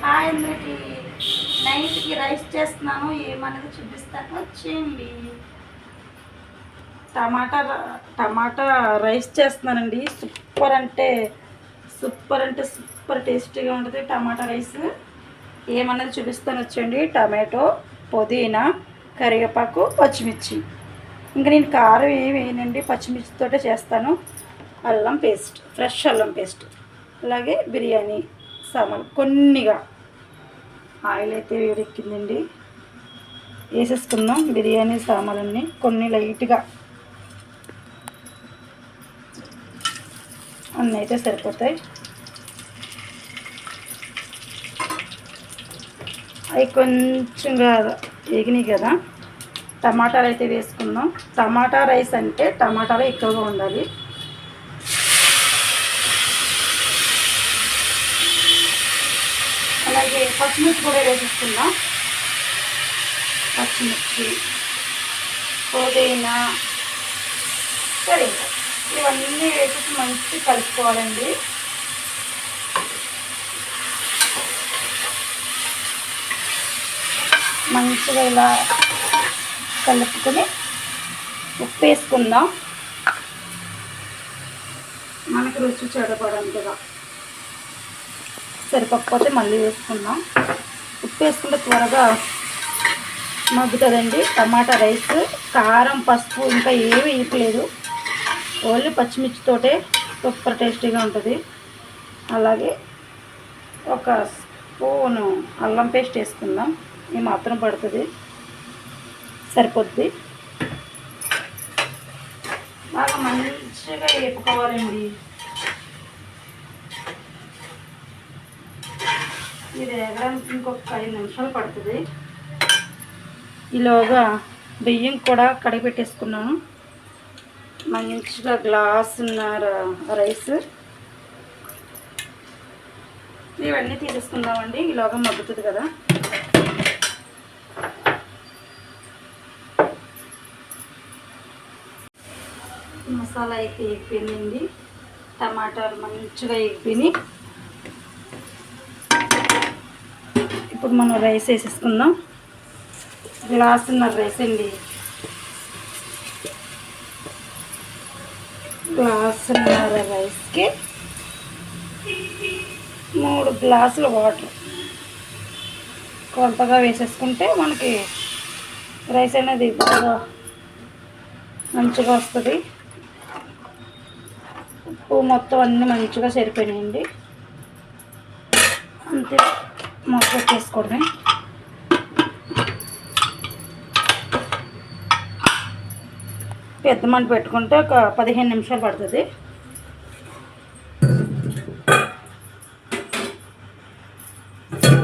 Hi అందరికి. నైట్కి rice చేస్తున్నాను, ఏమనేది చూపిస్తాను, వచ్చేయండి. టమాటా రైస్ చేస్తున్నానండి. సూపర్ టేస్టీగా ఉంటుంది టమాటా రైస్. ఏమన్నది చూపిస్తాను, వచ్చేయండి. టమాటో, పుదీనా, కరివేపాకు, పచ్చిమిర్చి. ఇంకా నేను కారం ఏమి వేయనండి, పచ్చిమిర్చితోటే చేస్తాను. అల్లం పేస్ట్, ఫ్రెష్ అల్లం పేస్ట్, అలాగే బిర్యానీ సామాన్లు కొన్నిగా. ఆయిల్ అయితే వేడెక్కిందండి, వేసేసుకుందాం బిర్యానీ సామాన్లన్నీ కొన్ని లైట్గా. అన్నీ అయితే సరిపోతాయి. అవి కొంచెంగా వేగినాయి కదా, టమాటాలు అయితే వేసుకుందాం. టమాటా రైస్ అంటే టమాటాలు ఎక్కువగా ఉండాలి. అలాగే పచ్చిమిర్చి కూడా వేసేసుకుందాం. పచ్చిమిర్చి, పుదీనా, సరే ఇవన్నీ వేసేసి మంచిగా కలుపుకోవాలండి. మంచిగా ఇలా కలుపుకొని ఉప్పు వేసుకుందాం, మనకి రుచి చెడపడంతగా. సరిపోకపోతే మళ్ళీ వేసుకుందాం. ఉప్పు వేసుకుంటే త్వరగా మగ్గుతుందండి టమాటా రైస్. కారం, పసుపు ఇంకా ఏమీ వేయట్లేదు, ఓన్లీ పచ్చిమిర్చితోటే సూపర్ టేస్టీగా ఉంటుంది. అలాగే ఒక స్పూను అల్లం పేస్ట్ వేసుకుందాం, ఈ మాత్రం పడుతుంది, సరిపోద్ది. బాగా మంచిగా వేపుకోవాలండి. ఇది వేగడానికి ఇంకొక 5 నిమిషాలు పడుతుంది. ఈలోగా బియ్యం కూడా కడిగి పెట్టేసుకున్నాను. మంచిగా గ్లాసున్నర రైస్. ఇవన్నీ తీసేసుకుందామండి, ఈలోగా మగ్గుతుంది కదా. మసాలా అయితే ఎగిపోయిందండి, టమాటాలు మంచిగా ఎగిపోయి. ఇప్పుడు మనం రైస్ వేసేసుకుందాం. గ్లాసున్నర రైస్ అండి, గ్లాసున్నర రైస్కి 3 గ్లాసుల వాటర్ కొంతగా వేసేసుకుంటే మనకి రైస్ అనేది బాగా మంచిగా వస్తుంది. ఉప్పు మొత్తం అన్నీ మంచిగా సరిపోయినాయండి. అంతే, మొత్తం చేసుకోవడమే. పెద్ద మంట పెట్టుకుంటే ఒక 15 నిమిషాలు పడుతుంది.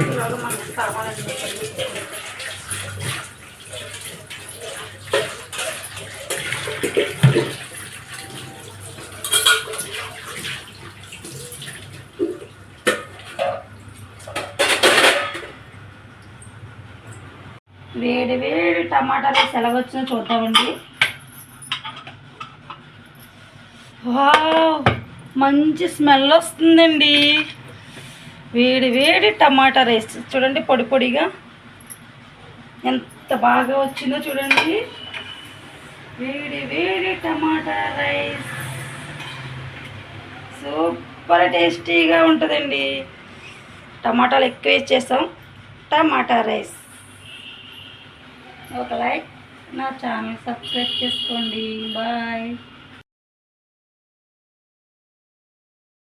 ఇలాగ మనకి కావాలండి. వేడి వేడి టమాటా రైస్ ఎలాగొచ్చినా చూద్దామండి. వావ్, మంచి స్మెల్ వస్తుందండి. వేడి వేడి టమాటా రైస్ చూడండి, పొడి పొడిగా ఎంత బాగా వచ్చిందో చూడండి. వేడి వేడి టమాటా రైస్ సూపర్ టేస్టీగా ఉంటుందండి. టమాటాలు ఎక్కువ వేసి చేస్తాం టమాటా రైస్. ఒక లైక్, నా ఛానల్ సబ్స్క్రైబ్ చేసుకోండి. బాయ్.